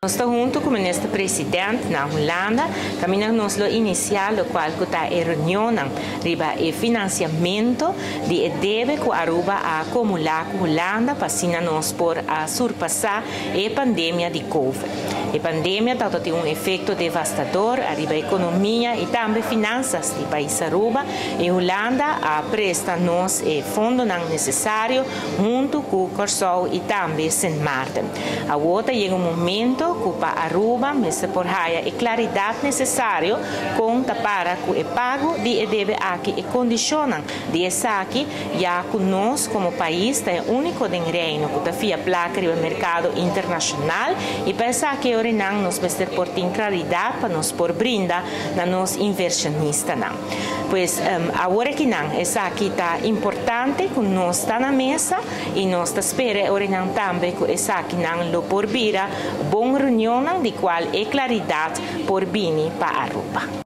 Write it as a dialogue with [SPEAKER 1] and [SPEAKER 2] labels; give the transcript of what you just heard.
[SPEAKER 1] Nós estamos junto com o ministro presidente na Holanda, caminhamos no inicial, o qual está a reunião riba o financiamento de deve que Aruba a acumular com a Holanda para assim nós por a surpassar a pandemia de Covid. A pandemia está tendo um efeito devastador arriba a economia e também finanças do país Aruba. E a Holanda presta nos fundo necessário junto com o Corsol e também Sint Maarten. A outra chega momento para Aruba, mas por aí a claridade necessária conta para que o pago de deve aqui e condiciona de essa aqui já que nós como país é o único do reino que está placa no mercado internacional e pensa que orinang nos vai ter por claridade para nos por brinda na nos inversionista não. Pois agora que não essa aqui está importante que nós está na mesa e nós espera orinang também que essa aqui não lo por vira bom reunião de qual é claridade por bini para Aruba.